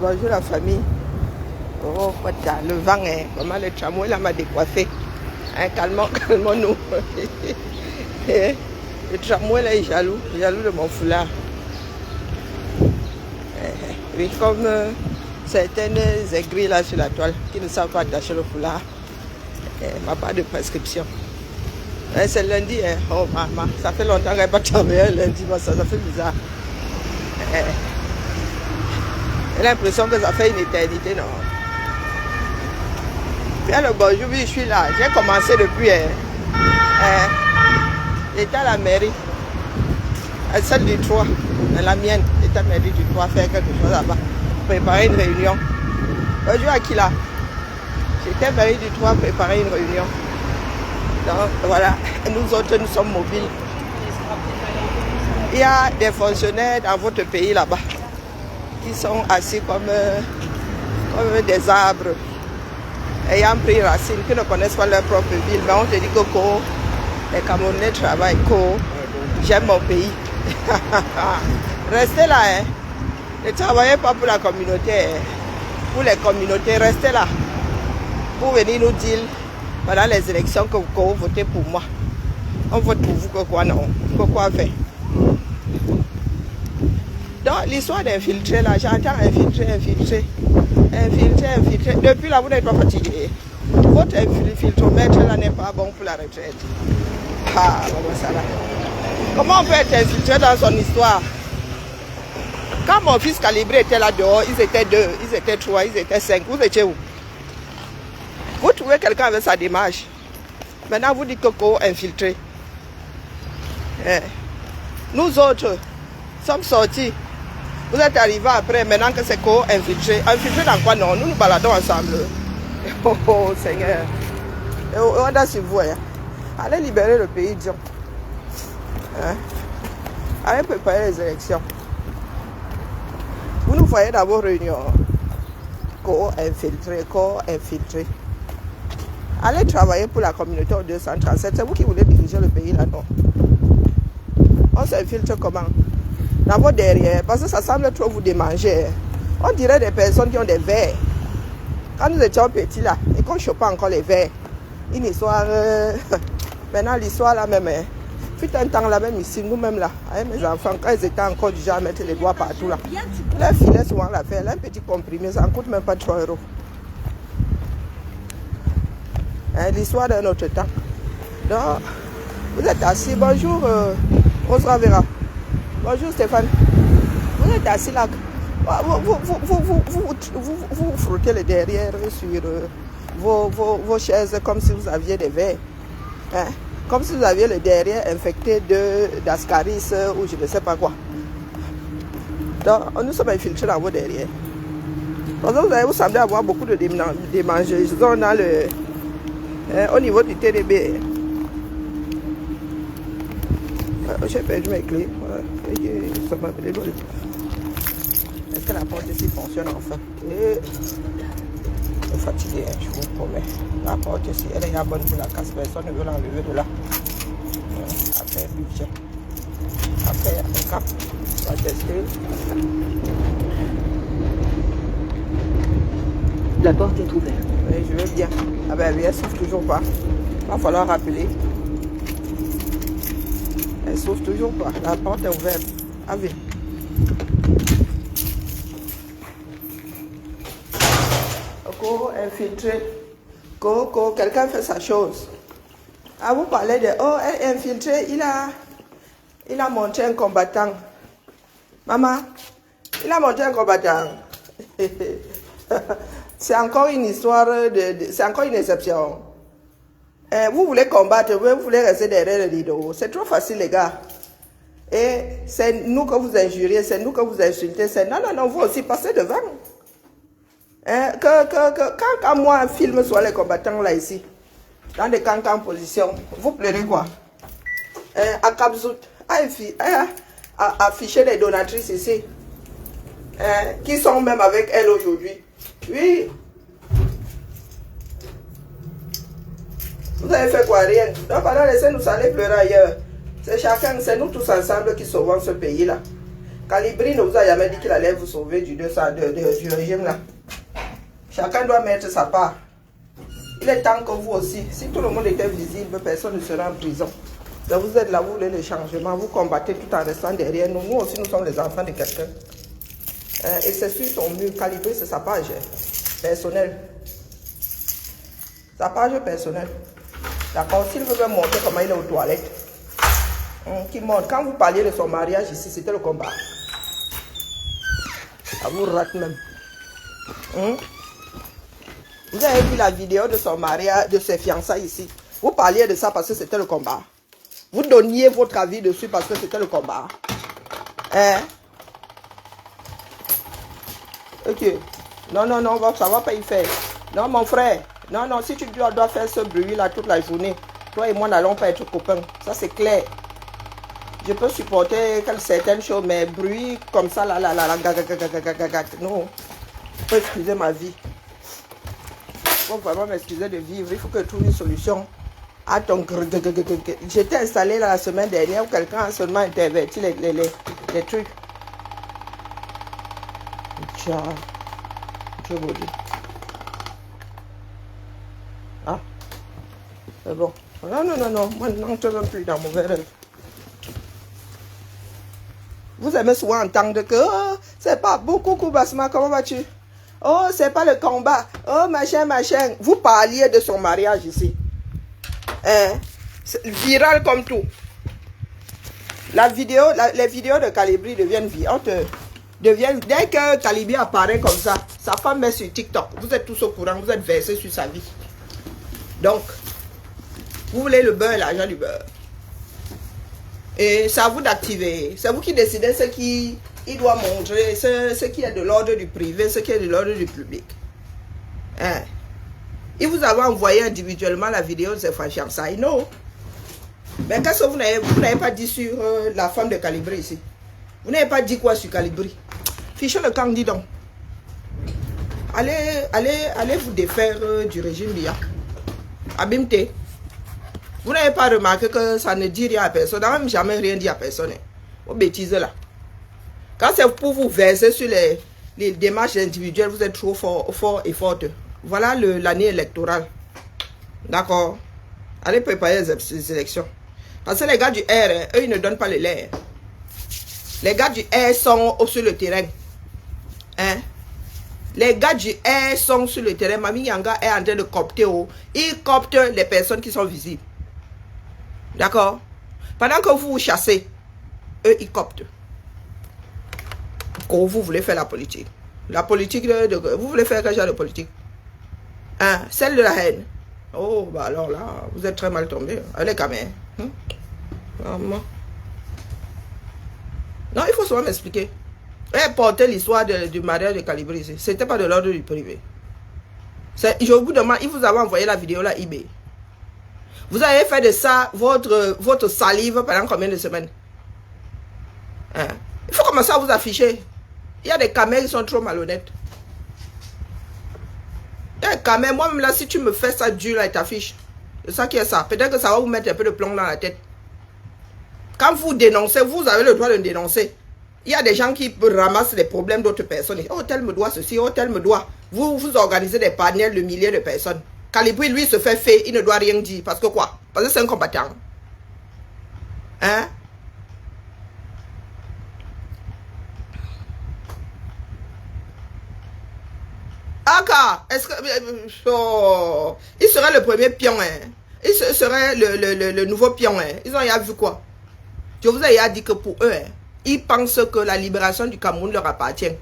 Bonjour la famille. Oh, le vent, hein. Comment le tramway là m'a décoiffé. Hein, calmons-nous. Le tramway là est jaloux de mon foulard. Oui, comme certaines aigris là sur la toile qui ne savent pas attacher le foulard. M'a pas de prescription. C'est lundi, hein. Oh maman, ça fait longtemps qu'elle n'a pas travaillé lundi, ça fait bizarre. J'ai l'impression que ça fait une éternité, non? Bien le bonjour, oui, je suis là. J'ai commencé depuis. J'étais à la mairie. Celle du 3, la mienne. J'étais à la mairie du 3, faire quelque chose là-bas. Préparer une réunion. Bonjour à qui là? J'étais à la mairie du 3, préparer une réunion. Donc voilà, nous autres, nous sommes mobiles. Il y a des fonctionnaires dans votre pays là-bas qui sont assis comme des arbres, ayant pris racine, qui ne connaissent pas leur propre ville. Mais on te dit que les Camerounais travaillent, j'aime mon pays. Restez là, hein. Ne travaillez pas pour la communauté, hein. Pour les communautés, restez là. Pour venir nous dire pendant les élections que vous votez pour moi. On vote pour vous, que quoi non? Que quoi faire? Donc l'histoire d'infiltrer là, j'entends infiltrer. Depuis là, vous n'êtes pas fatigué. Votre infiltromètre là n'est pas bon pour la retraite. Ah, ça là. Comment on peut être infiltré dans son histoire? Quand mon fils calibré était là dehors, ils étaient 2, ils étaient 3, ils étaient 5. Vous étiez où? Vous trouvez quelqu'un avec sa démarche. Maintenant, vous dites que infiltré. Nous autres sommes sortis. Vous êtes arrivés après, maintenant que c'est infiltré. Infiltré dans quoi? Non, nous nous baladons ensemble. Oh Seigneur. On a sur vous. Allez libérer le pays, disons. Allez préparer les élections. Vous nous voyez dans vos réunions. Infiltré. Allez travailler pour la communauté au 237. C'est vous qui voulez diriger le pays là, non? On s'infiltre comment? Dans vos derrière, parce que ça semble trop vous démanger. On dirait des personnes qui ont des verres. Quand nous étions petits là, et qu'on chopait encore les verres, une histoire, maintenant l'histoire là même, fut un temps là même ici, nous-mêmes là, avec mes enfants, quand ils étaient encore du genre à mettre les doigts partout là, leur filet souvent la faire, un petit comprimé, ça ne coûte même pas 3 €. L'histoire d'un autre temps. Donc, vous êtes assis, bonjour, on se reverra. Bonjour Stéphane. Vous êtes assis là. Vous frottez le derrière sur vos chaises comme si vous aviez des vers. Comme si vous aviez le derrière infecté d'ascaris ou je ne sais pas quoi. Donc, nous sommes infiltrés dans vos derrière. Parce que vous semblez avoir beaucoup de démangeaisons dans au niveau du TDB. J'ai perdu mes clés. Est-ce que la porte ici fonctionne enfin? Je suis fatigué, je vous promets. La porte ici, elle est bonne pour la casse. Personne ne veut l'enlever de là. Après, budget. Après, un cap. On va tester. La porte est ouverte. Oui, je veux bien. Ah ben oui, elle s'ouvre toujours pas. Il va falloir rappeler. Elle s'ouvre toujours pas. La porte est ouverte. Allez. Coco infiltré. Coco, quelqu'un fait sa chose. Ah, vous parlez de... Oh, elle est infiltrée. Il a monté un combattant. Maman, il a monté un combattant. C'est encore une histoire c'est encore une exception. Vous voulez combattre, vous voulez rester derrière le rideau. C'est trop facile, les gars. Et c'est nous que vous injuriez, c'est nous que vous insultez. Non, vous aussi passez devant. Quand moi filme sur les combattants là ici, dans des cancans en position, vous pleurez quoi? À Kabzout, afficher les donatrices ici, qui sont même avec elle aujourd'hui. Oui. Vous avez fait quoi? Rien. Donc, pendant laissez-nous aller pleurer ailleurs. C'est chacun, c'est nous tous ensemble qui sauvons ce pays-là. Calibri ne vous a jamais dit qu'il allait vous sauver du régime là. Chacun doit mettre sa part. Il est temps que vous aussi, si tout le monde était visible, personne ne serait en prison. Donc vous êtes là, vous voulez le changement, vous combattez tout en restant derrière nous. Nous aussi, nous sommes les enfants de quelqu'un. Et c'est sur son mur, Calibri, c'est sa page personnelle. Sa page personnelle. D'accord, s'il veut me montrer comment il est aux toilettes, qui montre. Quand vous parliez de son mariage ici, c'était le combat. Ça vous rate même. Vous avez vu la vidéo de son mariage, de ses fiançailles ici. Vous parliez de ça parce que c'était le combat. Vous donniez votre avis dessus parce que c'était le combat. Hein? Ok. Non, non, non, ça ne va pas y faire. Non, mon frère. Non, non, si tu dois faire ce bruit-là toute la journée, toi et moi n'allons pas être copains. Ça, c'est clair. Je peux supporter certaines choses, mais bruit comme ça, là, non. Il faut excuser ma vie. Il faut vraiment m'excuser de vivre. Il faut que je trouve une solution à ton... J'étais installé la semaine dernière où quelqu'un a seulement interverti les trucs. Ciao. Je vous dis. Ah. C'est bon. Non, non, non, non. Moi, non, je ne suis plus dans mon rêve. Vous aimez souvent entendre que oh, c'est pas beaucoup, Koubasma, comment vas-tu? Oh, c'est pas le combat. Oh, machin, machin. Vous parliez de son mariage ici. Viral comme tout. Les vidéos de Calibri deviennent virantes. Dès que Calibri apparaît comme ça, sa femme met sur TikTok. Vous êtes tous au courant, vous êtes versés sur sa vie. Donc, vous voulez le beurre, l'argent du beurre. Et c'est à vous d'activer. C'est vous qui décidez ce qui doit montrer, ce qui est de l'ordre du privé, ce qui est de l'ordre du public. Hein? Il vous avait envoyé individuellement la vidéo de ses fiançailles, non? Mais qu'est-ce que vous n'avez pas dit sur la femme de Calibri ici? Vous n'avez pas dit quoi sur Calibri? Fichez le camp, dis donc. Allez vous défaire du régime d'IA. Abimte. Vous n'avez pas remarqué que ça ne dit rien à personne. On n'a même jamais rien dit à personne. Vos bêtises là. Quand c'est pour vous verser sur les démarches individuelles, vous êtes trop fort et forte. Voilà l'année électorale. D'accord? Allez préparer les élections. Parce que les gars du R, eux, ils ne donnent pas le lait. Les gars du R sont sur le terrain. Hein? Les gars du R sont sur le terrain. Mami Yanga est en train de copter. Ils coptent les personnes qui sont visibles. D'accord? Pendant que vous vous chassez, eux, ils coptent. Quand vous voulez faire la politique. La politique, vous voulez faire quel genre de politique? Hein? Celle de la haine. Oh, bah alors là, vous êtes très mal tombé. Allez, quand même. Non, il faut souvent m'expliquer. Et porter l'histoire du mariage de Calibri ici. C'était pas de l'ordre du privé. Je vous demande, il vous avait envoyé la vidéo là, eBay. Vous avez fait de ça votre salive pendant combien de semaines? Hein? Il faut commencer à vous afficher. Il y a des caméras qui sont trop malhonnêtes. Il y a des caméras, moi-même là, si tu me fais ça dur là, et t'affiches. C'est ça qui est ça. Peut-être que ça va vous mettre un peu de plomb dans la tête. Quand vous dénoncez, vous avez le droit de dénoncer. Il y a des gens qui ramassent les problèmes d'autres personnes. Oh, tel me doit ceci, oh, tel me doit. Vous organisez des panels de milliers de personnes. Calibri, lui, se fait fait, il ne doit rien dire. Parce que quoi? Parce que c'est un combattant. Hein? Aka, est-ce que... Oh, il serait le premier pion, hein? Il serait le nouveau pion, hein? Ils ont vu quoi? Je vous ai dit que pour eux, hein, ils pensent que la libération du Cameroun leur appartient.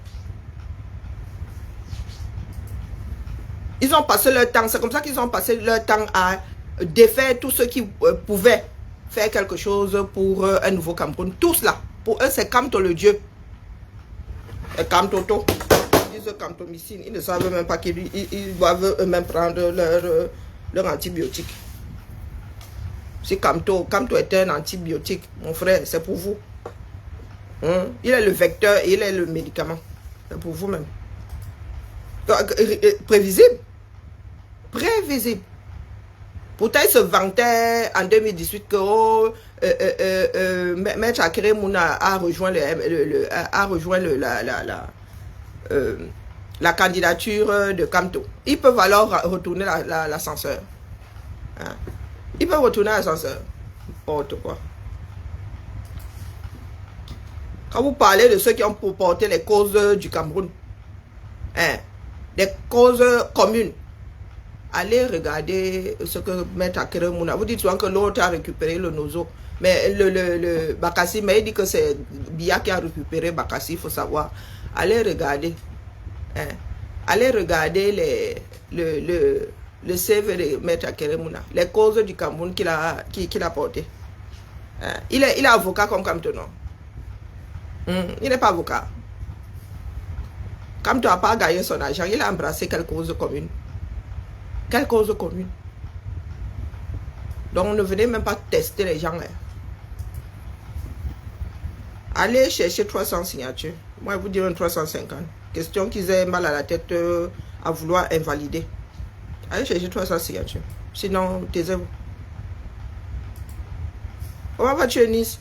Ils ont passé leur temps, c'est comme ça qu'ils ont passé leur temps à défaire tous ceux qui pouvaient faire quelque chose pour un nouveau Cameroun. Tous là, pour eux c'est Kamto le dieu. Et Kamtoto, ils disent Kamtomycine, ils ne savent même pas qu'ils doivent eux-mêmes prendre leur antibiotique. Si Kamto est un antibiotique, mon frère, c'est pour vous. Il est le vecteur et il est le médicament. C'est pour vous-même. Prévisible. Prévisible. Pourtant, il se vantait en 2018 que oh, Maître Akere Mouna a rejoint, la candidature de Kamto. Ils peuvent alors retourner l'ascenseur. Hein? Ils peuvent retourner l'ascenseur. N'importe quoi. Quand vous parlez de ceux qui ont porté les causes du Cameroun, hein, des causes communes, allez regarder ce que Maître Akere Mouna. Vous dites souvent que l'autre a récupéré le Nozo. Mais le Bakassi, mais il dit que c'est Biya qui a récupéré Bakassi, il faut savoir. Allez regarder. Hein, allez regarder le CV de Maître Akere Mouna. Les causes du Cameroun qu'il a porté. Hein, il est avocat comme Kamtono. Il n'est pas avocat. Kamto n'a pas gagné son argent, il a embrassé quelle cause commune. Quelle cause commune? Donc ne venez même pas tester les gens. Hein. Allez chercher 300 signatures. Moi, je vous dirai 350. Question qu'ils aient mal à la tête à vouloir invalider. Allez chercher 300 signatures. Sinon, taisez-vous. Comment vas-tu, Nice?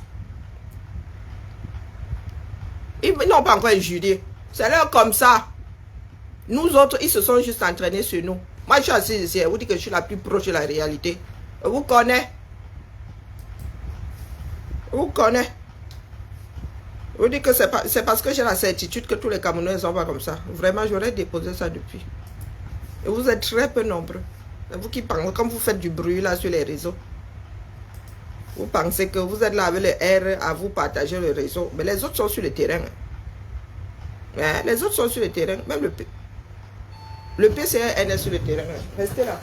Ils n'ont pas encore injurié. C'est là comme ça. Nous autres, ils se sont juste entraînés sur nous. Moi, je suis assis ici. Je vous dis que je suis la plus proche de la réalité. Je vous connais. Je vous connais. Je vous dis que c'est parce que j'ai la certitude que tous les Camerounais ne sont pas comme ça. Vraiment, j'aurais déposé ça depuis. Et vous êtes très peu nombreux. C'est vous qui pensez, comme vous faites du bruit là sur les réseaux. Vous pensez que vous êtes là avec le R à vous partager le réseau. Mais les autres sont sur le terrain. Hein, les autres sont sur le terrain. Même le PCN est sur le terrain. Restez là.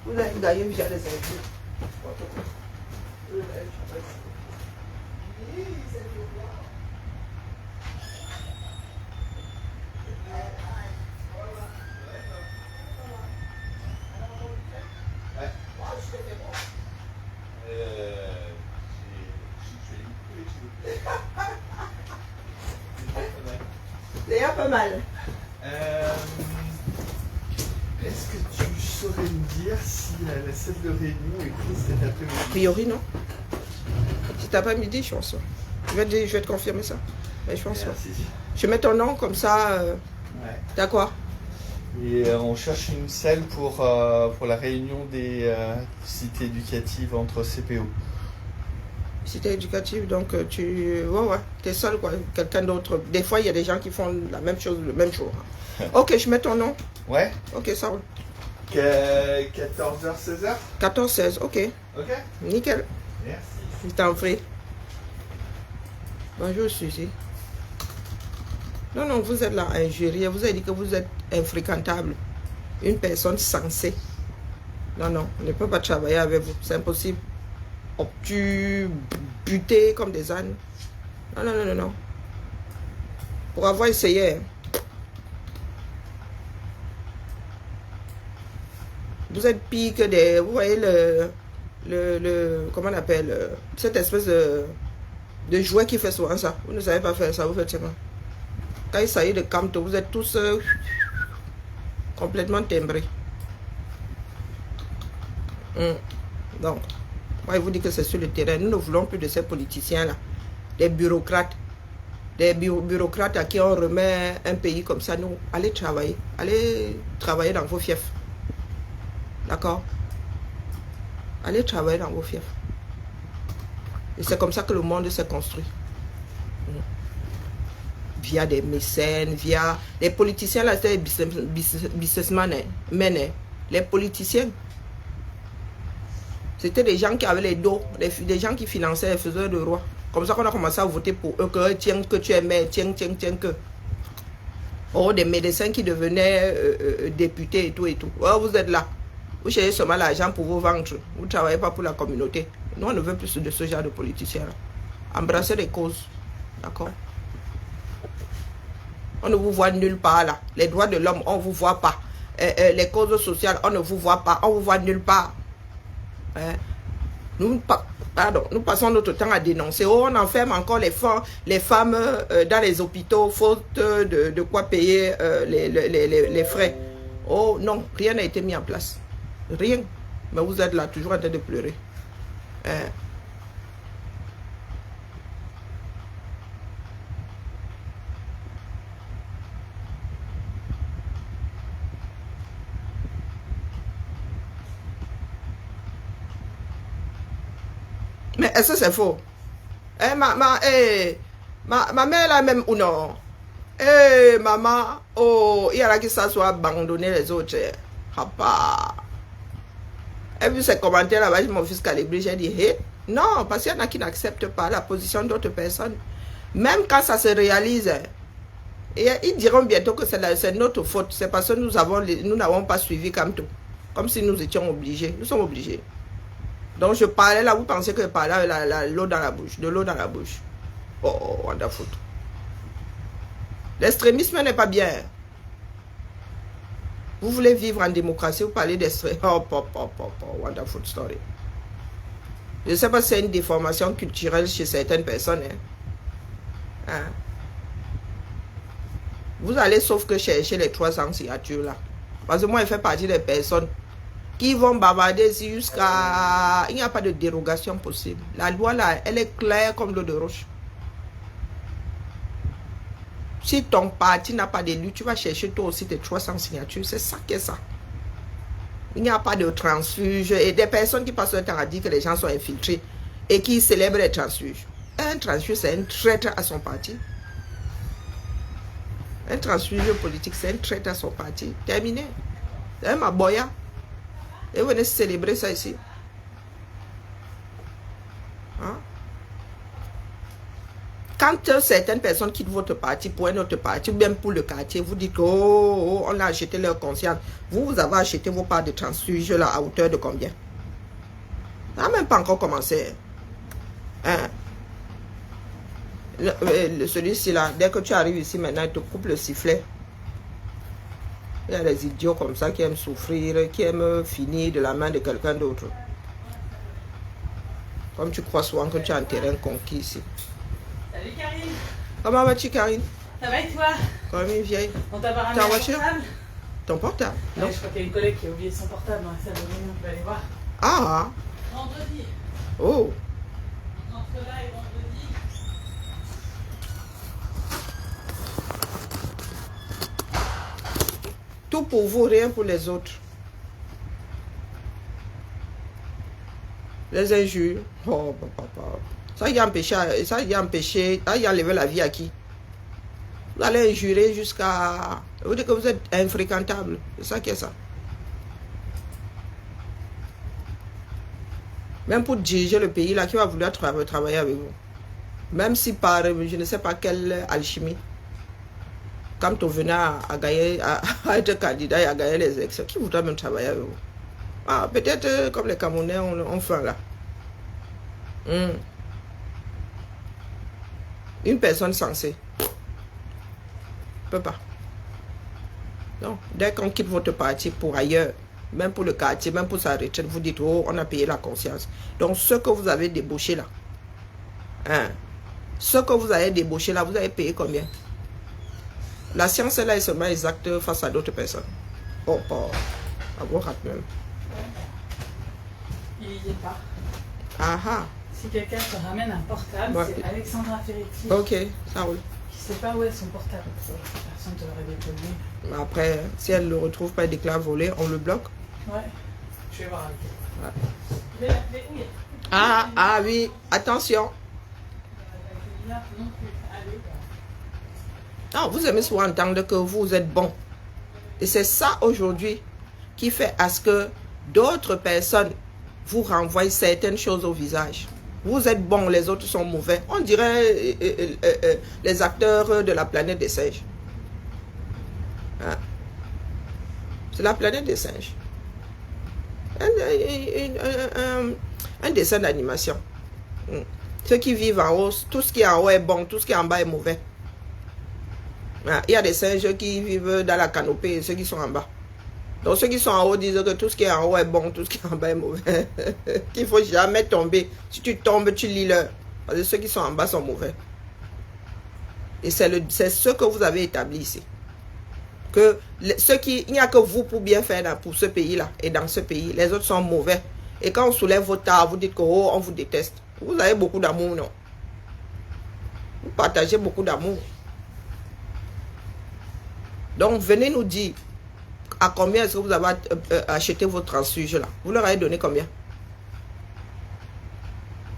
Vous allez gagner via les infos. C'est un peu mal. Est-ce que tu saurais me dire si la salle de réunion est prise cet après-midi? A priori, non. Cet après-midi, je pense. Je vais te confirmer ça. Mais je pense. Merci. Je mets ton nom comme ça. Ouais. D'accord. Et on cherche une salle pour la réunion des cités éducatives entre CPO. Cité éducative, donc tu... Ouais, t'es seul, quoi. Quelqu'un d'autre. Des fois, il y a des gens qui font la même chose le même jour. Ok, je mets ton nom. Ouais. Ok, ça roule. 14h, 16h 14-16, ok. Ok. Nickel. Merci. Je t'en prie. Bonjour, Suzy. Non, vous êtes là, injurié. Vous avez dit que vous êtes infréquentable. Une personne censée. Non, on ne peut pas travailler avec vous. C'est impossible. Obtus, butés comme des ânes. Non. Pour avoir essayé. Vous êtes pire que des... Vous voyez comment on appelle cette espèce de jouet qui fait souvent ça. Vous ne savez pas faire ça, vous faites ça. Quand il s'agit de Kamto, vous êtes tous complètement timbrés. Donc, moi, je vous dis que c'est sur le terrain. Nous ne voulons plus de ces politiciens-là. Des bureaucrates. Des bureaucrates à qui on remet un pays comme ça. Nous, allez travailler. Allez travailler dans vos fiefs. D'accord? Allez travailler dans vos fiefs. Et c'est comme ça que le monde s'est construit. Via des mécènes, via... Les politiciens, là, c'était des businessmen. Les politiciens, c'était des gens qui avaient les dos, des gens qui finançaient les faiseurs de roi. Comme ça qu'on a commencé à voter pour eux, que tiens, que tu es maire, tiens, que. Oh, des médecins qui devenaient députés et tout. Oh, vous êtes là. Vous cherchez seulement l'argent pour vos ventres. Vous ne travaillez pas pour la communauté. Nous, on ne veut plus de ce genre de politiciens-là. Embrassez les causes. D'accord? On ne vous voit nulle part là. Les droits de l'homme, on ne vous voit pas. Les causes sociales, on ne vous voit pas. On vous voit nulle part. Nous passons notre temps à dénoncer. Oh, on enferme encore les femmes dans les hôpitaux faute de quoi payer les frais. Oh non, rien n'a été mis en place. Rien. Mais vous êtes là, toujours en train de pleurer. Hein? Mais est-ce que c'est faux? Eh, ma mère là même ou non? Eh, maman, oh, il y a là qui ça soit abandonné les autres. Papa. Et vu ces commentaires là-bas, mon fils calibré, j'ai dit, hey, non, parce qu'il y en a qui n'acceptent pas la position d'autres personnes. Même quand ça se réalise, et ils diront bientôt que c'est notre faute. C'est parce que nous n'avons pas suivi comme tout. Comme si nous étions obligés. Nous sommes obligés. Donc je parlais là, vous pensez que je parlais avec l'eau dans la bouche, de l'eau dans la bouche. Oh, wonderful. L'extrémisme n'est pas bien. Vous voulez vivre en démocratie, vous parlez d'extrémisme. Oh, wonderful story. Je ne sais pas si c'est une déformation culturelle chez certaines personnes. Hein? Vous allez sauf que chercher les 300 signatures là. Parce que moi, je fais partie des personnes qui vont bavarder jusqu'à... Il n'y a pas de dérogation possible. La loi là, elle est claire comme l'eau de roche. Si ton parti n'a pas d'élu, tu vas chercher toi aussi tes 300 signatures. C'est ça qui est ça. Il n'y a pas de transfuge. Et des personnes qui passent le temps à dire que les gens sont infiltrés et qui célèbrent les transfuges. Un transfuge, c'est un traître à son parti. Un transfuge politique, c'est un traître à son parti. Terminé. C'est ma boya. Et vous venez célébrer ça ici. Hein? Quand certaines personnes quittent votre parti pour un autre parti, ou bien pour le quartier, vous dites que oh, on a acheté leur conscience. Vous avez acheté vos parts de transfuge là à hauteur de combien? Ça n'a même pas encore commencé. Hein? Celui-ci là, dès que tu arrives ici maintenant, il te coupe le sifflet. Il y a des idiots comme ça qui aiment souffrir, qui aiment finir de la main de quelqu'un d'autre. Comme tu crois souvent que tu as un terrain conquis ici. Salut Karine. Comment vas-tu, Karine? Ça va et toi? Comme une vieille. On t'a pas ramené Ta un voiture? portable? Ton portable? Non. Ouais, je crois qu'il y a une collègue qui a oublié son portable dans la salle de réunion, tu vas aller voir. Ah! Vendredi. Oh! Entre là et vendredi. Tout pour vous, rien pour les autres. Les injures. Oh, papa. Ça y a empêché, ça y a enlevé la vie à qui? Vous allez injurer jusqu'à... Vous dites que vous êtes infréquentable. C'est ça qui est ça. Même pour diriger le pays, là, qui va vouloir travailler avec vous. Même si par, je ne sais pas quelle alchimie. Quand on venait à gagner, à être candidat et à gagner les élections, qui voudra même travailler avec vous? Ah, peut-être comme les Camerounais ont faim là. Une personne censée. Peut pas. Non. Dès qu'on quitte votre parti pour ailleurs, même pour le quartier, même pour sa retraite, vous dites, oh, on a payé la conscience. Donc, ce que vous avez débauché là, hein, ce que vous avez débauché là, vous avez payé combien? La science là est seulement exacte face à d'autres personnes. Oh, pas. À vous rate même. Il y est pas. Ah ah. Si quelqu'un te ramène un portable, Ouais. c'est Alexandra Ferretti. Ok, ça roule. Qui sait pas où est son portable. Personne te l'aurait déconné. Mais après, si elle ne le retrouve pas et déclare volé, on le bloque. Ouais. Je vais voir avec elle. Ouais. Je vais l'appeler. Oui. Ah oui, attention. Non plus. Allez. Non, vous aimez souvent entendre que vous êtes bon. Et c'est ça aujourd'hui qui fait à ce que d'autres personnes vous renvoient certaines choses au visage. Vous êtes bon, les autres sont mauvais. On dirait les acteurs de la planète des singes. Hein? C'est la planète des singes. Un dessin d'animation. Ceux qui vivent en haut, tout ce qui est en haut est bon, tout ce qui est en bas est mauvais. Il y a des singes qui vivent dans la canopée et ceux qui sont en bas. Donc ceux qui sont en haut disent que tout ce qui est en haut est bon, tout ce qui est en bas est mauvais. Qu'il ne faut jamais tomber. Si tu tombes, tu lis leur. Parce que ceux qui sont en bas sont mauvais. Et c'est ce que vous avez établi ici. Que il n'y a que vous pour bien faire pour ce pays-là et dans ce pays. Les autres sont mauvais. Et quand on soulève vos tares, vous dites que oh, on vous déteste. Vous avez beaucoup d'amour, non? Vous partagez beaucoup d'amour. Donc, venez nous dire à combien est-ce que vous avez acheté vos transfuges là. Vous leur avez donné combien?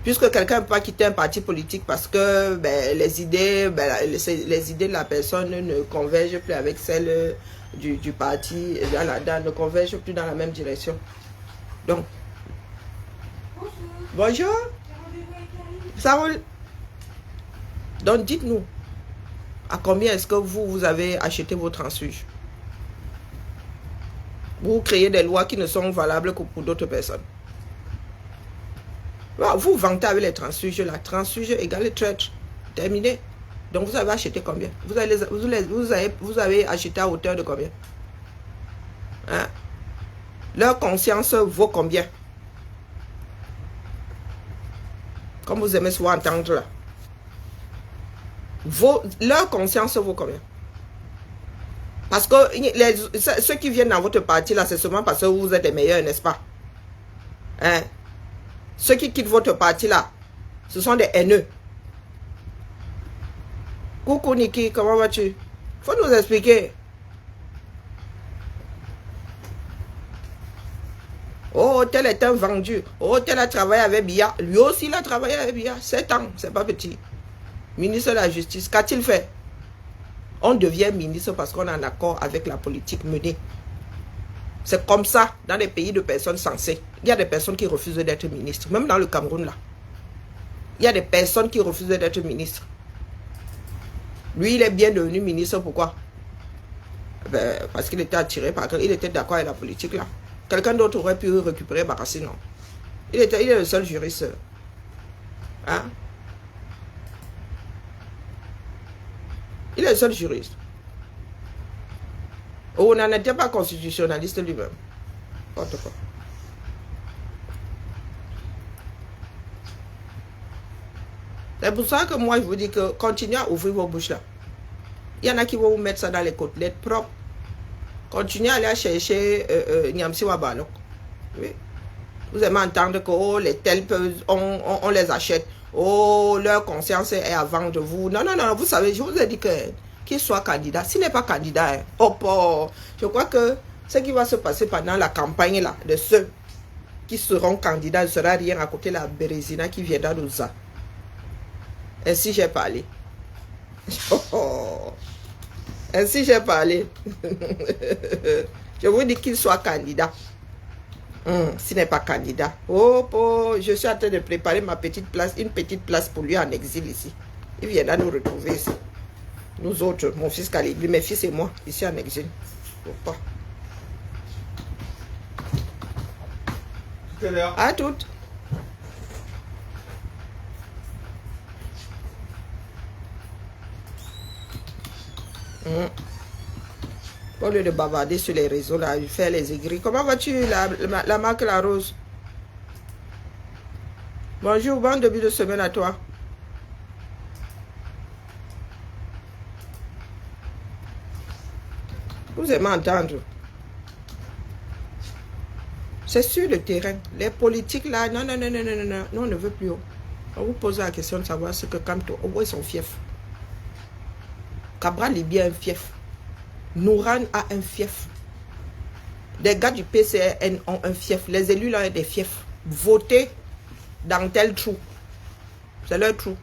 Puisque quelqu'un ne peut pas quitter un parti politique parce que ben, les idées de la personne ne convergent plus avec celles du parti, ne convergent plus dans la même direction. Donc, bonjour. Ça roule. Donc, dites-nous, à combien est-ce que vous avez acheté vos transfuges? Vous créez des lois qui ne sont valables que pour d'autres personnes. Vous vantez avec les transfuges, la transfuge égale traître. Terminé. Donc vous avez acheté combien? Vous avez acheté à hauteur de combien? Hein? Leur conscience vaut combien? Comme vous aimez souvent entendre là. Leur conscience vaut combien? Parce que ceux qui viennent dans votre parti là, c'est seulement parce que vous êtes les meilleurs, n'est-ce pas? Hein? Ceux qui quittent votre parti là, ce sont des haineux. Coucou Niki, comment vas-tu? Faut nous expliquer. Oh, tel est un vendu. Oh, tel a travaillé avec Biya. Lui aussi, il a travaillé avec Biya. 7 ans, c'est pas petit. Ministre de la Justice, qu'a-t-il fait? On devient ministre parce qu'on est en accord avec la politique menée. C'est comme ça dans les pays de personnes sensées. Il y a des personnes qui refusent d'être ministres. Même dans le Cameroun là. Il y a des personnes qui refusent d'être ministres. Lui, il est bien devenu ministre. Pourquoi? Ben, parce qu'il était attiré par... Il était d'accord avec la politique là. Quelqu'un d'autre aurait pu récupérer Barassi, non. Il est le seul juriste. Hein? Il est le seul juriste. Oh, on n'en était pas constitutionnaliste lui-même. C'est pour ça que moi, je vous dis que continuez à ouvrir vos bouches là. Il y en a qui vont vous mettre ça dans les côtelettes propres. Continuez à aller chercher Nyamsi Wabanok. Oui. Vous aimez entendre que oh, les tels, on les achète. Oh, leur conscience est avant de vous. Non, non, non, vous savez, je vous ai dit que qu'il soit candidat. S'il n'est pas candidat, hein, oh, je crois que ce qui va se passer pendant la campagne là, de ceux qui seront candidats, ne sera rien à côté de la Bérésina qui viendra nous a. Ainsi j'ai parlé. Oh, ainsi j'ai parlé. Je vous dis qu'il soit candidat. S'il n'est pas candidat. Oh, je suis en train de préparer ma petite place, une petite place pour lui en exil ici. Il viendra nous retrouver ici. Nous autres, mon fils Calibri, mes fils et moi, ici en exil. Pas. Tout à l'heure. À toutes. Au lieu de bavarder sur les réseaux, là, faire les aigris. Comment vas-tu, la marque La Rose? Bonjour, bon début de semaine à toi. Vous aimez entendre. C'est sur le terrain. Les politiques là, non, non, non, non, non, non, non, on ne veut plus. On vous pose la question de savoir ce que Kamto, où est son fief. Cabral Libya a un fief. Nouran a un fief. Les gars du PCRN ont un fief. Les élus là ont des fiefs. Votez dans tel trou. C'est leur trou.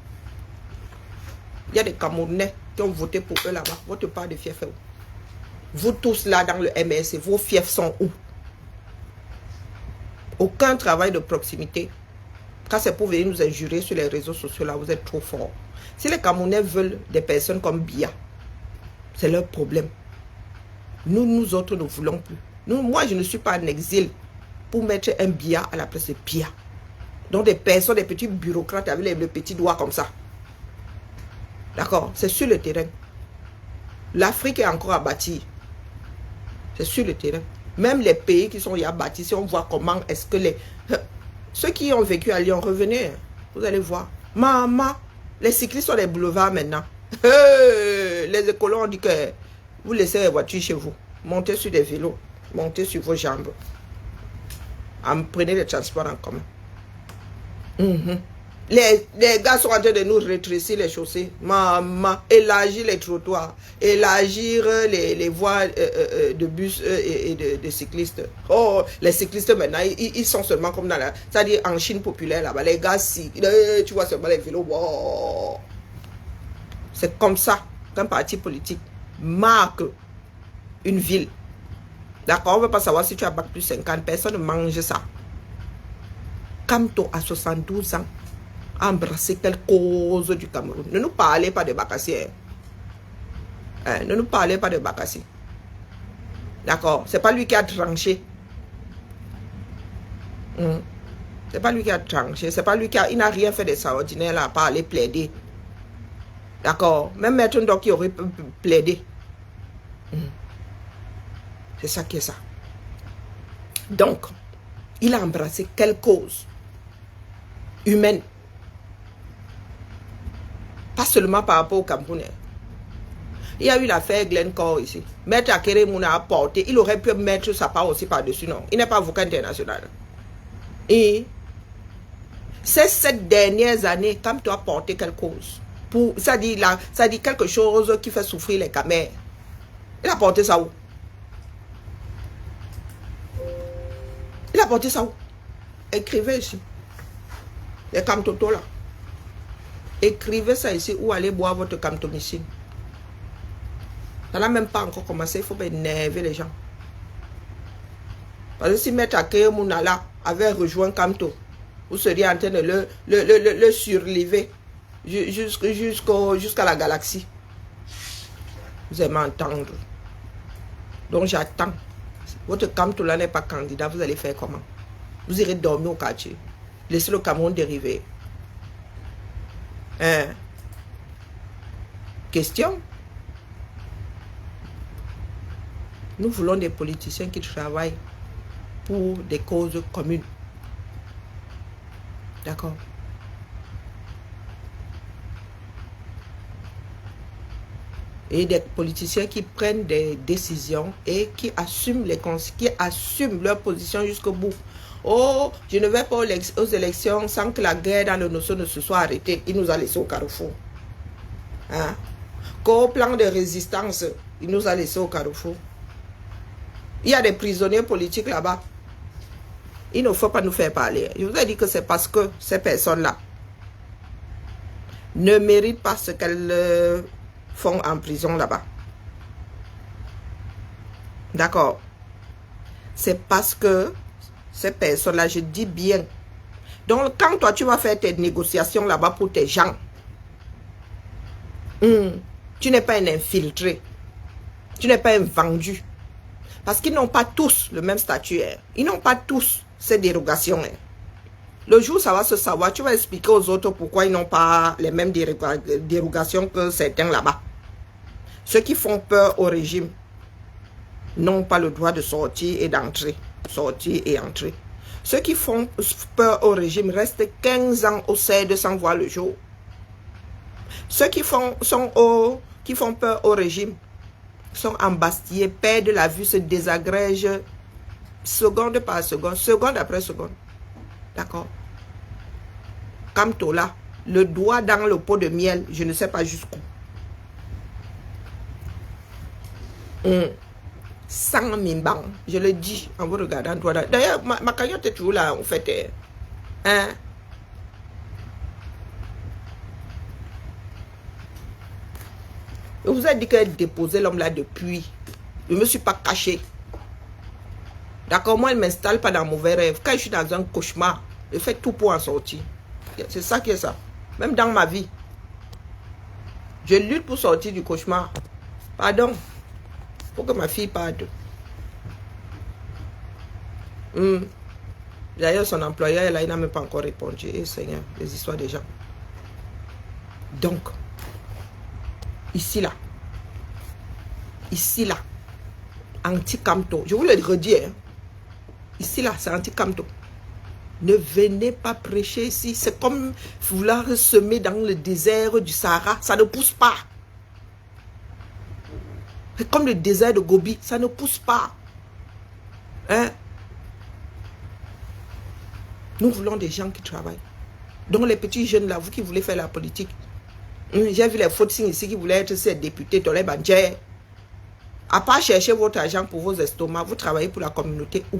Il y a des Camerounais qui ont voté pour eux là-bas. Votre part de fief est où? Vous tous là dans le MSC, vos fiefs sont où? Aucun travail de proximité. Quand c'est pour venir nous injurer sur les réseaux sociaux là, vous êtes trop forts. Si les Camerounais veulent des personnes comme Biya, c'est leur problème. Nous autres ne voulons plus. Moi, je ne suis pas en exil pour mettre un Biya à la place de Biya. Donc des personnes, des petits bureaucrates avec les petits doigts comme ça. D'accord? C'est sur le terrain. L'Afrique est encore à bâtir. C'est sur le terrain. Même les pays qui sont à bâtir, si on voit comment est-ce que ceux qui ont vécu à Lyon, revenez. Vous allez voir. Maman, les cyclistes sont les boulevards maintenant. Les écolos ont dit que vous laissez les voitures chez vous. Montez sur des vélos. Montez sur vos jambes. Prenez les transports en commun. Les gars sont en train de nous rétrécir les chaussées. Maman, élargir les trottoirs, élargir les voies de bus et de cyclistes. Oh, les cyclistes maintenant, ils sont seulement comme dans la... C'est-à-dire en Chine populaire, là-bas, les gars, tu vois seulement les vélos. Wow. C'est comme ça qu'un parti politique marque une ville. D'accord, on ne veut pas savoir si tu as bac plus 50, personne ne mange ça. Kamto a 72 ans. Embrasser quelle cause du Cameroun. Ne nous parlez pas de Bakassi. Ne nous parlez pas de Bakassi. D'accord? C'est pas lui qui a tranché. C'est pas lui qui a tranché. C'est pas lui qui a... Il n'a rien fait d'extraordinaire là, à part aller plaider. D'accord? Même Maître Ndok qui aurait plaidé. C'est ça qui est ça. Donc, il a embrassé quelle cause humaine. Pas seulement par rapport au Camerounais. Il y a eu l'affaire Glencore ici. Maître Akere Mouna a porté. Il aurait pu mettre sa part aussi par-dessus, non. Il n'est pas avocat international. Et ces 7 dernières années, comme tu as porté quelle cause? Ça dit quelque chose qui fait souffrir les camères. Il a porté ça où? Il a porté ça où? Écrivez ici. Les camtotos là. Écrivez ça ici ou allez boire votre camtomycine. Ça n'a même pas encore commencé. Il faut pas énerver les gens. Parce que si Maître Akere Mounala avait rejoint Camto, vous seriez en train de le surlever jusqu'à la galaxie. Vous allez m'entendre. Donc j'attends. Votre Camto là n'est pas candidat. Vous allez faire comment? Vous irez dormir au quartier. Laissez le Cameroun dériver. Question. Nous voulons des politiciens qui travaillent pour des causes communes. D'accord. Et des politiciens qui prennent des décisions et qui assument leur position jusqu'au bout. Oh, je ne vais pas aux élections sans que la guerre dans le Nosso ne se soit arrêtée. Il nous a laissé au carrefour. Hein? Qu'au plan de résistance, il nous a laissé au carrefour. Il y a des prisonniers politiques là-bas. Il ne faut pas nous faire parler. Je vous ai dit que c'est parce que ces personnes-là ne méritent pas ce qu'elles font en prison là-bas. D'accord? C'est parce que ces personnes-là, je dis bien. Donc, quand toi, tu vas faire tes négociations là-bas pour tes gens, tu n'es pas un infiltré. Tu n'es pas un vendu. Parce qu'ils n'ont pas tous le même statut. Ils n'ont pas tous ces dérogations. Le jour où ça va se savoir, tu vas expliquer aux autres pourquoi ils n'ont pas les mêmes dérogations que certains là-bas. Ceux qui font peur au régime n'ont pas le droit de sortir et d'entrer. Sortir et entrer. Ceux qui font peur au régime restent 15 ans au CED sans voir le jour. Ceux qui font peur au régime sont embastillés, perdent la vue, se désagrègent seconde par seconde, seconde après seconde. D'accord? Camto là, le doigt dans le pot de miel, je ne sais pas jusqu'où. Sans mimban, je le dis en vous regardant. D'ailleurs, ma cagnotte est toujours là, en fait. Hein? Je vous ai dit qu'elle déposait l'homme là depuis. Je ne me suis pas caché. D'accord, moi, elle ne m'installe pas dans mauvais rêve. Quand je suis dans un cauchemar, je fais tout pour en sortir. C'est ça qui est ça. Même dans ma vie. Je lutte pour sortir du cauchemar. Pardon. Pour que ma fille parte. D'ailleurs, son employeur, là, il n'a même pas encore répondu. Eh, Seigneur, les histoires des gens. Donc, ici, là, anti-Camto. Je vous le redis, hein. Ici, là, c'est anti-Camto. Ne venez pas prêcher ici. C'est comme vouloir semer dans le désert du Sahara. Ça ne pousse pas. C'est comme le désert de Gobi. Ça ne pousse pas. Hein? Nous voulons des gens qui travaillent. Donc les petits jeunes là, vous qui voulez faire la politique, j'ai vu les fautes ici qui voulaient être ces députés dans les bandières. À part chercher votre argent pour vos estomacs, vous travaillez pour la communauté où?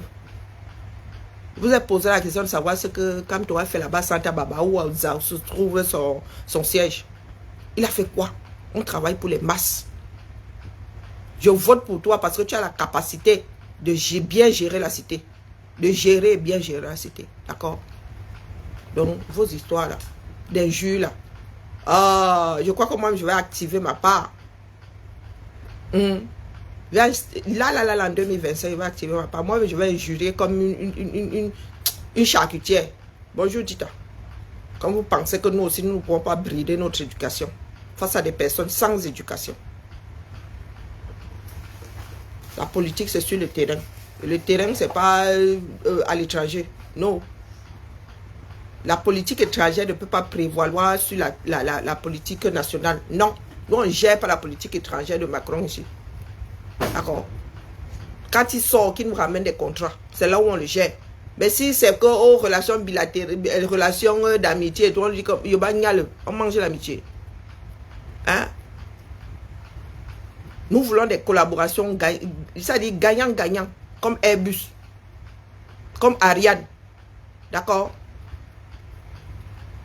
Vous avez posé la question de savoir ce que quand tu as fait là-bas, Santa Baba, où se trouve son siège. Il a fait quoi? On travaille pour les masses. Je vote pour toi parce que tu as la capacité de bien gérer la cité. De gérer et bien gérer la cité. D'accord? Donc, vos histoires là, d'injures là. Ah, je crois que moi, je vais activer ma part. Là, en 2025, je vais activer ma part. Moi, je vais injurer comme une charcutière. Bonjour, Tita. Quand vous pensez que nous aussi, nous ne pouvons pas brider notre éducation face à des personnes sans éducation. La politique, c'est sur le terrain. Et le terrain, ce n'est pas à l'étranger. Non. La politique étrangère ne peut pas prévaloir sur la politique nationale. Non. Nous, on ne gère pas la politique étrangère de Macron ici. D'accord. Quand il sort, qu'il nous ramène des contrats, c'est là où on le gère. Mais si c'est que aux relations bilatérales, relations d'amitié, on dit que on mange l'amitié. Hein? Nous voulons des collaborations, c'est-à-dire gagnant-gagnant, comme Airbus, comme Ariane. D'accord?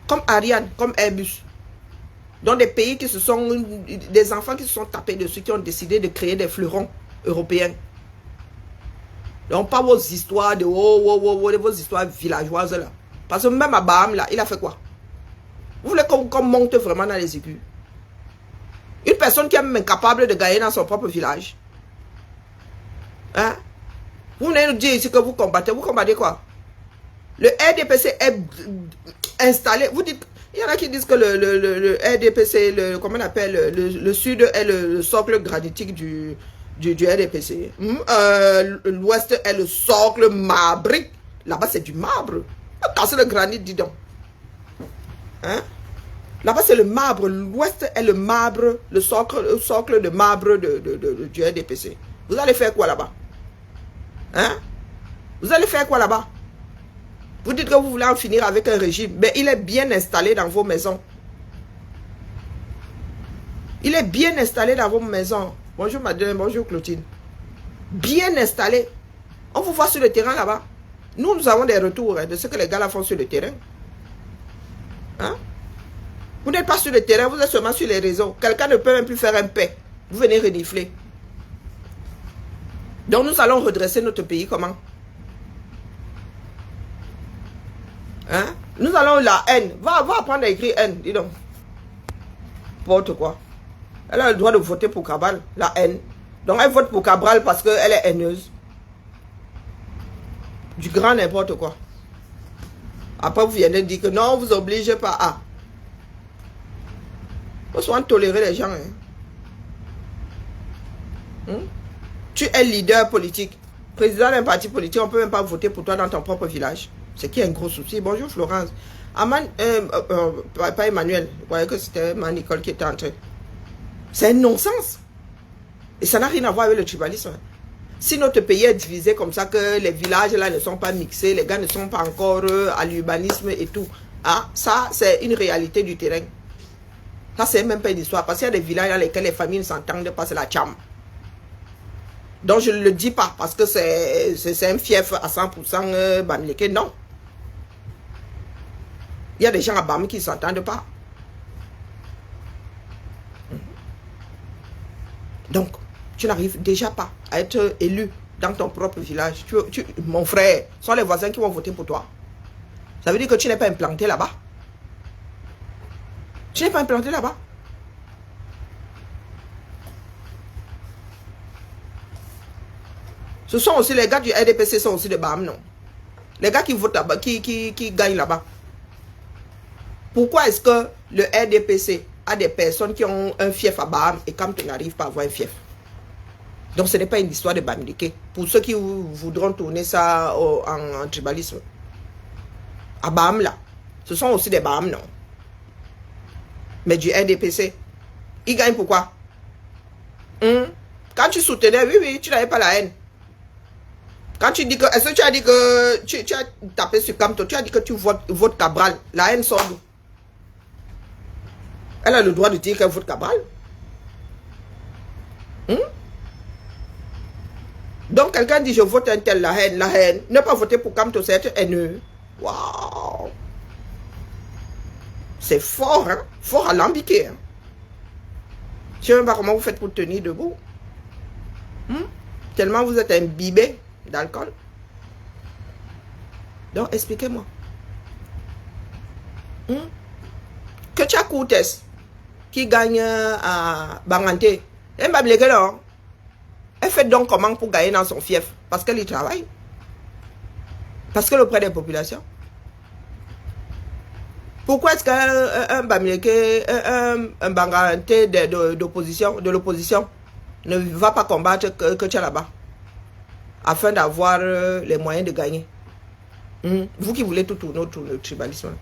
Comme Ariane, comme Airbus. Dans des pays qui se sont, des enfants qui se sont tapés dessus, qui ont décidé de créer des fleurons européens. Donc, pas vos histoires de vos histoires villageoises là. Parce que même à Baham là, il a fait quoi? Vous voulez qu'on monte vraiment dans les écus? Une personne qui est même incapable de gagner dans son propre village. Hein? Vous venez nous dire ici que vous combattez quoi? Le RDPC est installé. Vous dites, il y en a qui disent que le RDPC, comment on appelle, le sud est le socle granitique du RDPC. L'ouest est le socle marbrique. Là-bas, c'est du marbre. Casser le granit, dis donc. Hein? Là-bas, c'est le marbre. L'ouest est le marbre, le socle de marbre du RDPC. Vous allez faire quoi là-bas? Hein? Vous allez faire quoi là-bas? Vous dites que vous voulez en finir avec un régime, mais il est bien installé dans vos maisons. Il est bien installé dans vos maisons. Bonjour madame, bonjour Clotilde. Bien installé. On vous voit sur le terrain là-bas. Nous avons des retours de ce que les gars là font sur le terrain. Hein? Vous n'êtes pas sur le terrain, vous êtes seulement sur les réseaux. Quelqu'un ne peut même plus faire un paix. Vous venez renifler. Donc nous allons redresser notre pays comment? Hein? Nous allons la haine. Va apprendre à écrire haine, dis donc. N'importe quoi. Elle a le droit de voter pour Cabral, la haine. Donc elle vote pour Cabral parce qu'elle est haineuse. Du grand n'importe quoi. Après vous venez dire que non, vous obligez pas à. Faut souvent tolérer les gens. Hein? Tu es leader politique. Président d'un parti politique, on ne peut même pas voter pour toi dans ton propre village. C'est qui est un gros souci. Bonjour Florence. Pas Emmanuel. Je croyais que c'était Nicole qui était entrée. C'est un non-sens. Et ça n'a rien à voir avec le tribalisme. Si notre pays est divisé comme ça, que les villages là ne sont pas mixés, les gars ne sont pas encore à l'urbanisme et tout. Ah, ça, c'est une réalité du terrain. Ça, c'est même pas une histoire. Parce qu'il y a des villages dans lesquels les familles ne s'entendent pas, c'est la tcham. Donc, je ne le dis pas parce que c'est un fief à 100% Bamileke. Non. Il y a des gens à Bam qui ne s'entendent pas. Donc, tu n'arrives déjà pas à être élu dans ton propre village. Mon frère, ce sont les voisins qui vont voter pour toi. Ça veut dire que tu n'es pas implanté là-bas. Tu n'es pas implanté là-bas. Ce sont aussi les gars du RDPC, sont aussi de Baham, non? Les gars qui votent là-bas, qui gagnent là-bas. Pourquoi est-ce que le RDPC a des personnes qui ont un fief à Baham et quand tu n'arrives pas à avoir un fief? Donc ce n'est pas une histoire de Bamileke. Pour ceux qui voudront tourner ça en tribalisme. À Baham là, ce sont aussi des Baham, non? Mais du RDPC, ils gagnent pourquoi? Quand tu soutenais, oui, tu n'avais pas la haine. Quand tu dis que... Est-ce que tu as dit que... Tu as tapé sur Camto, tu as dit que tu votes Cabral. La haine sort d'où? Elle a le droit de dire qu'elle vote Cabral. Donc quelqu'un dit je vote un tel, la haine. Ne pas voter pour Camto, c'est être haineux. Waouh! C'est fort, hein? Fort alambiqué. Hein? Je ne sais même pas comment vous faites pour tenir debout. Tellement vous êtes imbibé d'alcool. Donc, expliquez-moi. Que tu as Koutes qui gagne à Banganté. Elle fait donc comment pour gagner dans son fief? Parce qu'elle y travaille. Parce qu'elle est auprès des populations. Pourquoi est-ce qu'un Bamileke, un Banganté de l'opposition ne va pas combattre que tu es là-bas afin d'avoir les moyens de gagner? Vous qui voulez tout tourner autour du tribalisme.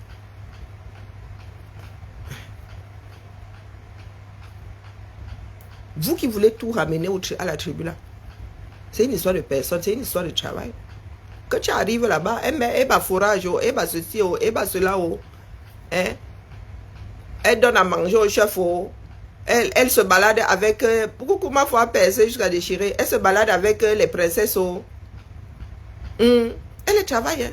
Vous qui voulez tout ramener à la tribu là. C'est une histoire de personne, c'est une histoire de travail. Quand tu arrives là-bas, elle met forage, elle met ceci, elle met cela. Hein? Elle donne à manger au chef. Elle se balade avec... Comment faut percer jusqu'à déchirer? Elle se balade avec les princesses. Elle travaille. Hein?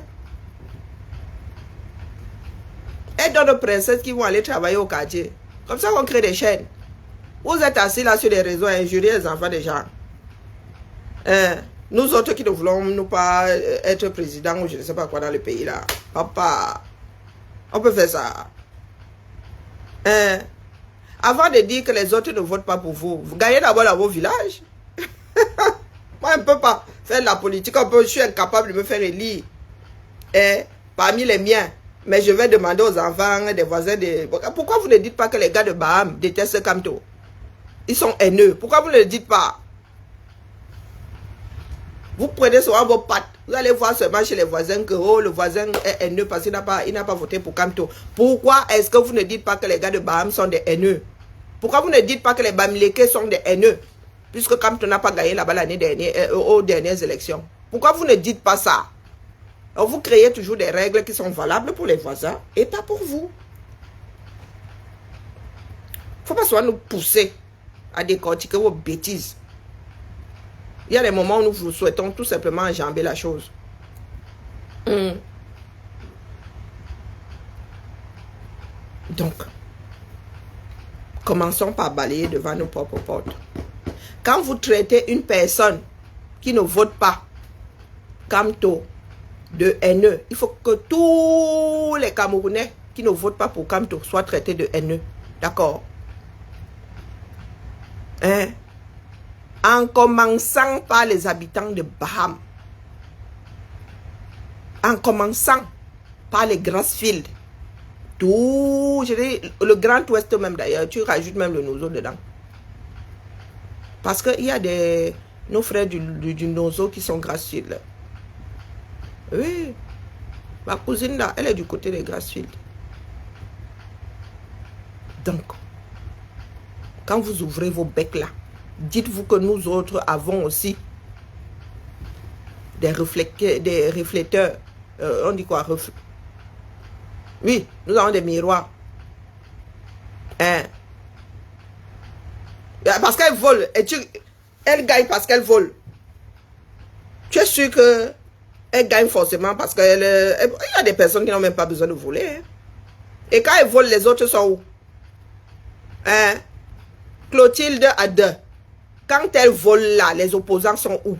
Elle donne aux princesses qui vont aller travailler au quartier. Comme ça, on crée des chaînes. Vous êtes assis là sur les réseaux à injurier les enfants des gens. Nous autres qui ne voulons nous pas être président ou je ne sais pas quoi dans le pays là. Papa, on peut faire ça. Avant de dire que les autres ne votent pas pour vous, vous gagnez d'abord dans vos villages. Moi, on ne peut pas faire de la politique. Je suis incapable de me faire élire parmi les miens. Mais je vais demander aux enfants, des voisins. Pourquoi vous ne dites pas que les gars de Baham détestent Camto? Ils sont haineux. Pourquoi vous ne le dites pas? Vous prenez souvent vos pattes. Vous allez voir seulement chez les voisins que le voisin est haineux parce qu'il n'a pas voté pour Camto. Pourquoi est-ce que vous ne dites pas que les gars de Baham sont des haineux? Pourquoi vous ne dites pas que les Bamileke sont des haineux? Puisque Camto n'a pas gagné là-bas l'année dernière, aux dernières élections. Pourquoi vous ne dites pas ça? Alors vous créez toujours des règles qui sont valables pour les voisins et pas pour vous. Il ne faut pas soit nous pousser à décortiquer vos bêtises. Il y a des moments où nous vous souhaitons tout simplement enjamber la chose. Donc, commençons par balayer devant nos propres portes. Quand vous traitez une personne qui ne vote pas Camto de haineux, il faut que tous les Camerounais qui ne votent pas pour Camto soient traités de haineux. D'accord? En commençant par les habitants de Baham. En commençant par les Grassfield. Tout, je dis, le Grand Ouest même d'ailleurs, tu rajoutes même le Nozo dedans. Parce qu'il y a nos frères du Nozo qui sont Grassfield. Oui, ma cousine là, elle est du côté des Grassfield. Donc, quand vous ouvrez vos becs là, dites-vous que nous autres avons aussi des réflecteurs. On dit quoi? Oui, nous avons des miroirs. Parce qu'elle vole. Elle gagne parce qu'elle vole. Tu es sûr que elle gagne forcément parce qu'il y a des personnes qui n'ont même pas besoin de voler. Hein? Et quand elle vole, les autres sont où? Clotilde a 2. Quand elle vole là, les opposants sont où?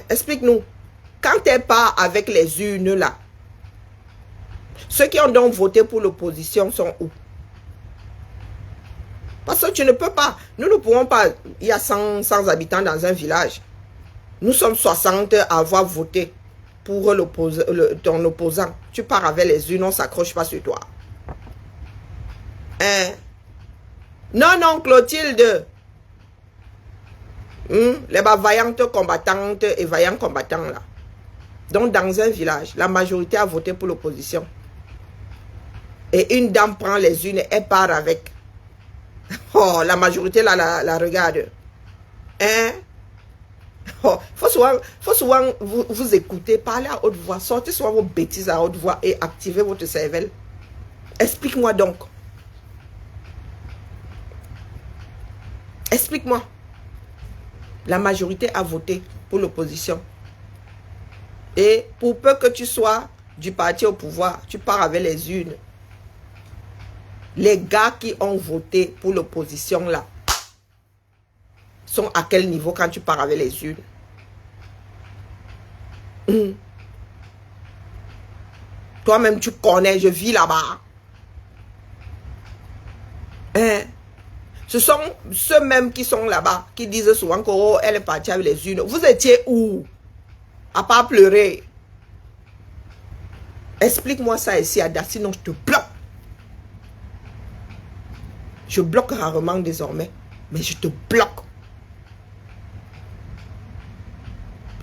Explique-nous. Quand elle part avec les urnes là, ceux qui ont donc voté pour l'opposition sont où? Parce que tu ne peux pas. Nous ne pouvons pas. Il y a 100 habitants dans un village. Nous sommes 60 à avoir voté pour ton opposant. Tu pars avec les urnes, on ne s'accroche pas sur toi. Non, non, Clotilde. Les vaillantes combattantes et vaillants combattants là. Donc dans un village, la majorité a voté pour l'opposition. Et une dame prend les urnes et part avec. Oh, la majorité là, la regarde. Hein? Oh, faut souvent vous écouter, parler à haute voix, sortez souvent vos bêtises à haute voix et activez votre cervelle. Explique-moi donc. Explique-moi. La majorité a voté pour l'opposition. Et pour peu que tu sois du parti au pouvoir, tu pars avec les urnes. Les gars qui ont voté pour l'opposition là, sont à quel niveau quand tu pars avec les urnes? Toi-même, tu connais, je vis là-bas. Hein? Ce sont ceux-mêmes qui sont là-bas, qui disent souvent qu'elle est partie avec les urnes. Vous étiez où? À part pleurer. Explique-moi ça ici, Ada, sinon je te bloque. Je bloque rarement désormais, mais je te bloque.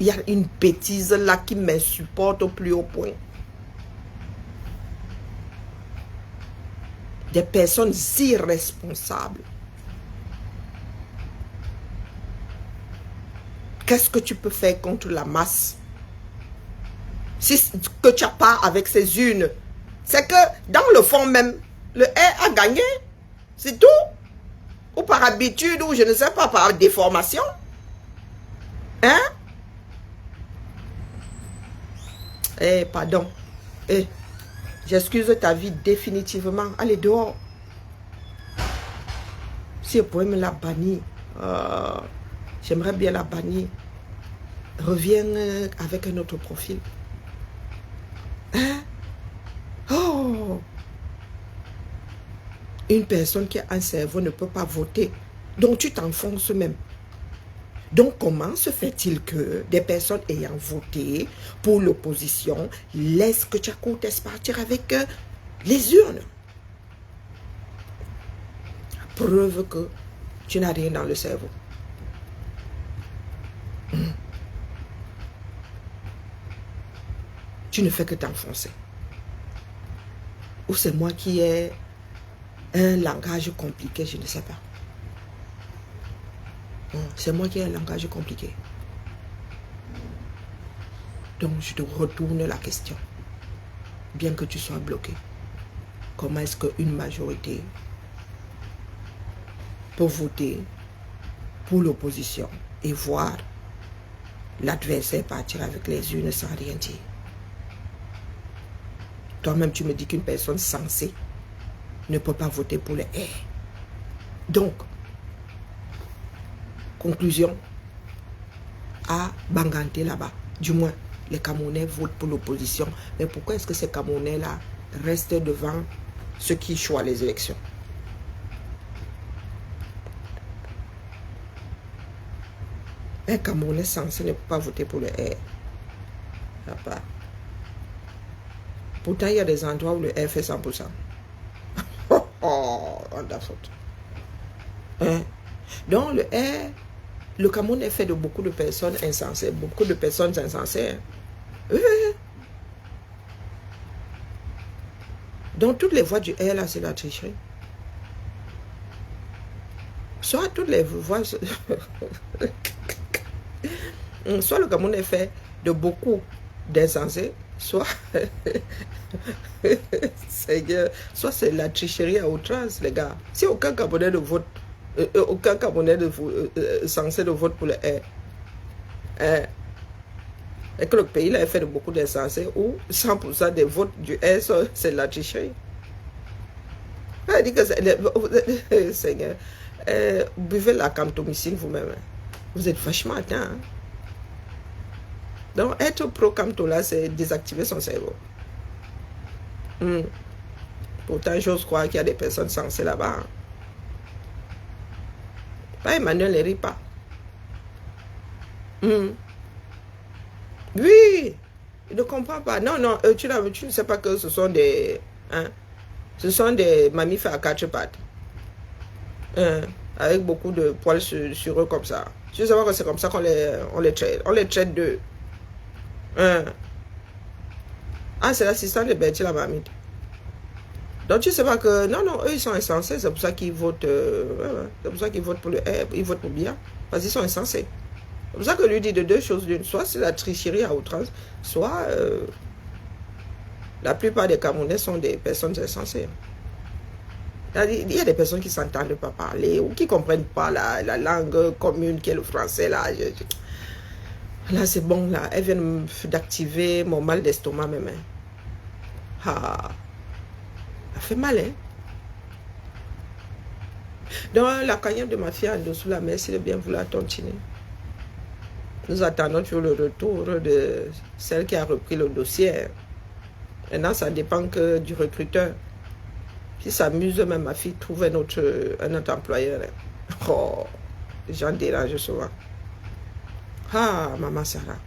Il y a une bêtise là qui m'insupporte au plus haut point. Des personnes irresponsables. Qu'est-ce que tu peux faire contre la masse? Si ce que tu n'as pas avec ces urnes, c'est que dans le fond même, le R a gagné. C'est tout. Ou par habitude, ou je ne sais pas, par déformation. Hein? Eh, pardon. Eh, j'excuse ta vie définitivement. Allez dehors. Si vous pouvez me la bannir, j'aimerais bien la bannir. Reviens avec un autre profil. Hein? Oh! Une personne qui a un cerveau ne peut pas voter. Donc tu t'enfonces même. Donc comment se fait-il que des personnes ayant voté pour l'opposition laissent que Tchakoutes partir avec les urnes? Preuve que tu n'as rien dans le cerveau. Tu ne fais que t'enfoncer. Ou c'est moi qui ai un langage compliqué, je ne sais pas. C'est moi qui ai un langage compliqué. Donc je te retourne la question. Bien que tu sois bloqué, comment est-ce qu'une majorité peut voter pour l'opposition et voir l'adversaire partir avec les urnes sans rien dire? Toi-même, tu me dis qu'une personne sensée ne peut pas voter pour le R. Donc, conclusion, à Banganté là-bas, du moins, les Camerounais votent pour l'opposition. Mais pourquoi est-ce que ces Camerounais-là restent devant ceux qui choisissent les élections? Un Camerounais sensé ne peut pas voter pour le R. Là-bas. Pourtant, il y a des endroits où le R fait 100%. Oh, on a faute. Hein? Donc, le R, le Cameroun est fait de beaucoup de personnes insensées. Beaucoup de personnes insensées. Hein? Oui. Donc, toutes les voix du R, là, c'est la tricherie. Soit toutes les voix... soit le Cameroun est fait de beaucoup d'insensés, soit... soit c'est la tricherie à outrance, les gars. Si aucun Camerounais de vote, aucun Camerounais censé de vote pour le R, et que le pays là est fait de beaucoup d'insensés, ou 100% des votes du R, c'est la tricherie. Je dis que Seigneur, buvez la camptomycine vous-même. Vous êtes vachement atteint. Hein? Donc, être pro-camto là, c'est désactiver son cerveau. Pourtant, j'ose croire qu'il y a des personnes sensées là-bas. Hein. Pas Emmanuel ne rit pas. Oui, il ne comprend pas. Non, non, tu ne sais pas que ce sont des... Hein, ce sont des mammifères à quatre pattes. Avec beaucoup de poils sur eux comme ça. Tu sais pas que c'est comme ça qu'on les traite. On les traite d'eux. Ah, c'est l'assistant de Bertie la mamite. Donc tu sais pas que, non, non, eux ils sont insensés, c'est pour ça qu'ils votent, c'est pour ça qu'ils votent pour ils votent pour Biya, parce qu'ils sont insensés. C'est pour ça que lui dit de deux choses l'une, soit c'est la tricherie à outrance, soit la plupart des Camerounais sont des personnes insensées. Il y a des personnes qui ne s'entendent pas parler ou qui ne comprennent pas la langue commune qui est le français. Là, là c'est bon, là. Elles viennent d'activer mon mal d'estomac même. Hein. Ah, ça fait mal, hein. Dans la carrière de ma fille en dessous la mer, s'il est bien vouloir continuer. Nous attendons toujours le retour de celle qui a repris le dossier. Maintenant, ça dépend que du recruteur. Qui s'amuse, même ma fille trouve un autre employeur. Oh, les gens dérangent souvent. Ah, maman Sarah.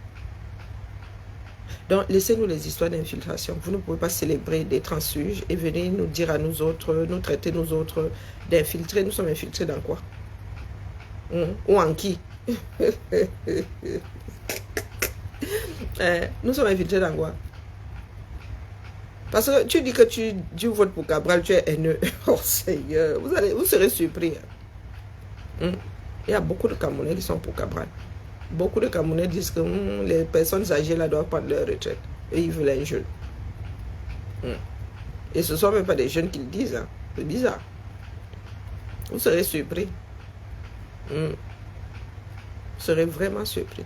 Donc, laissez-nous les histoires d'infiltration. Vous ne pouvez pas célébrer des transfuges et venir nous dire à nous autres, nous traiter nous autres d'infiltrés. Nous sommes infiltrés dans quoi? Ou en qui? Nous sommes infiltrés dans quoi? Parce que tu dis que tu votes pour Cabral, tu es haineux. Oh Seigneur, vous serez surpris. Il y a beaucoup de Camerounais qui sont pour Cabral. Beaucoup de Camerounais disent que les personnes âgées là doivent prendre leur retraite. Et ils veulent un jeune. Et ce ne sont même pas des jeunes qui le disent. Hein. C'est bizarre. Vous serez surpris. Vous serez vraiment surpris.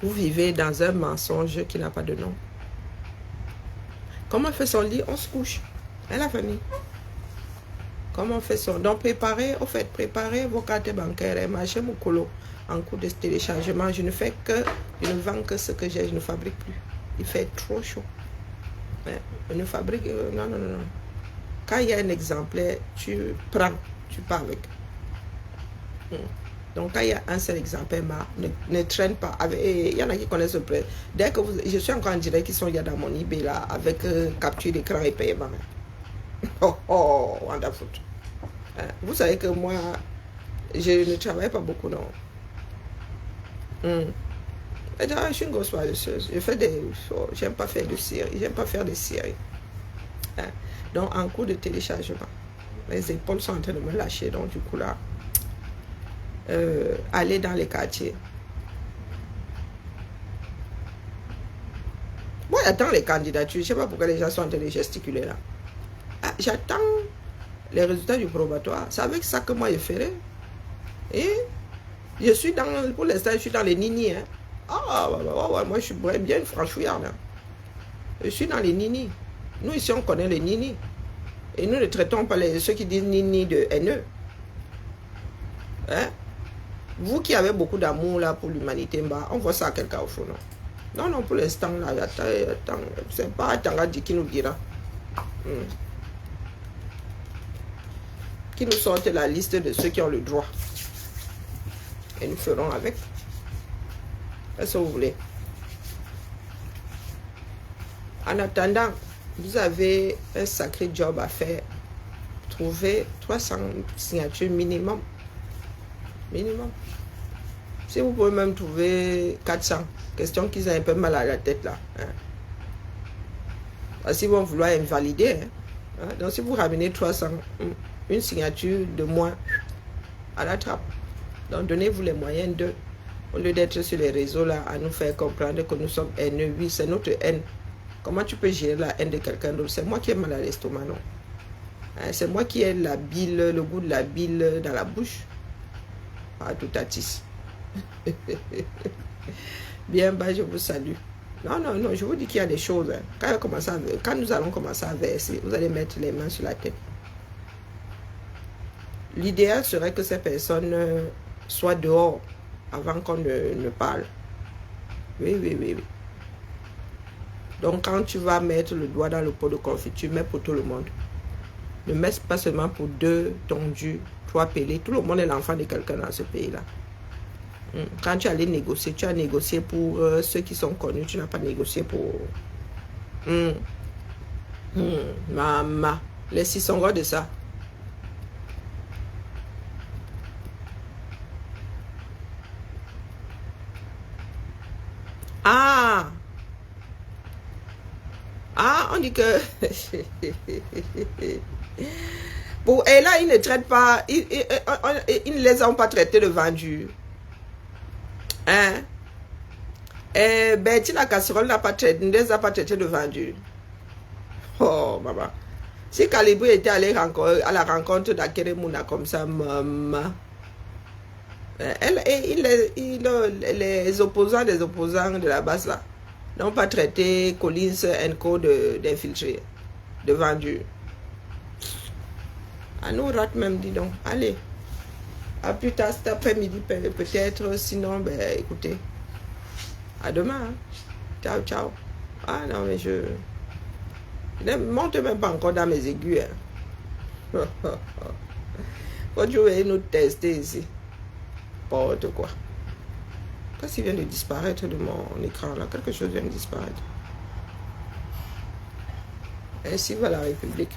Vous vivez dans un mensonge qui n'a pas de nom. Comment on fait son lit? On se couche. Et la famille. Comment on fait son... Donc, préparez vos cartes bancaires et machin mon colo en cours de téléchargement. Je ne vends que ce que j'ai, je ne fabrique plus. Il fait trop chaud. Je ne fabrique... non. Quand il y a un exemplaire, tu prends, tu pars avec. Donc, quand il y a un seul exemplaire, ne traîne pas. Il y en a qui connaissent le prêt. Dès que je suis encore en direct, qui sont il y a dans mon eBay là, avec capture d'écran et paiement. Oh, wonderful. Vous savez que moi, je ne travaille pas beaucoup, non. Je suis une grosse paresseuse. Je fais des... J'aime pas faire de séries. J'aime pas faire des séries. Donc, en cours de téléchargement, les épaules sont en train de me lâcher. Donc, du coup, là, aller dans les quartiers. Moi, j'attends les candidatures. Je ne sais pas pourquoi les gens sont en train de gesticuler là. J'attends les résultats du probatoire. C'est avec ça que moi je ferai. Et je suis dans, pour l'instant, je suis dans les nini. Hein. Moi je suis bien une franchouillarde. Hein. Je suis dans les nini. Nous ici on connaît les nini. Et nous ne traitons pas ceux qui disent nini de haineux. Hein? Vous qui avez beaucoup d'amour là pour l'humanité, on voit ça à quelqu'un au fond. Non, pour l'instant là, attends, c'est pas Tangadi qui nous dira. Qui nous sortent la liste de ceux qui ont le droit. Et nous ferons avec. Qu'est-ce que vous voulez? En attendant, vous avez un sacré job à faire. Trouver 300 signatures minimum. Si vous pouvez même trouver 400, question qu'ils aient un peu mal à la tête là. Hein. Parce qu'ils vont vouloir invalider. Hein. Donc si vous ramenez 300, une signature de moins à la trappe. Donc donnez-vous les moyens de, au lieu d'être sur les réseaux là, à nous faire comprendre que nous sommes haineux. Oui, c'est notre haine. Comment tu peux gérer la haine de quelqu'un d'autre? C'est moi qui ai mal à l'estomac, non? Hein, c'est moi qui ai la bile, le goût de la bile dans la bouche. Ah, tout à tisse. Bien, je vous salue. Non, je vous dis qu'il y a des choses. Hein. Quand nous allons commencer à verser, vous allez mettre les mains sur la tête. L'idéal serait que ces personnes soient dehors avant qu'on ne parle. Oui. Donc, quand tu vas mettre le doigt dans le pot de confiture, mets pour tout le monde. Ne mets pas seulement pour 2 tondus, 3 pelés. Tout le monde est l'enfant de quelqu'un dans ce pays-là. Quand tu allais négocier, tu as négocié pour ceux qui sont connus. Tu n'as pas négocié pour... Maman, les 600 gros de ça. dit que... Bon, et là, ils ne traitent pas... Ils ne les ont pas traités de vendus. Hein? Et Betty la casserole n'a pas traité, ne les a pas traités de vendus. Oh, maman. Si Calibri était allé à la rencontre d'Akeremuna comme ça, maman... les opposants des opposants de la base là n'ont pas traité Collins & Co d'infiltrés, de vendus. À nous rate même, dis donc. Allez. À plus tard cet après-midi peut-être. Sinon, ben écoutez. À demain. Hein. Ciao, ciao. Ah non, mais je ne monte même pas encore dans mes aigus. Hein. Quand je vais nous tester ici. N'importe quoi. Qu'est-ce qui vient de disparaître de mon écran là? Quelque chose vient de disparaître. Ainsi va la République.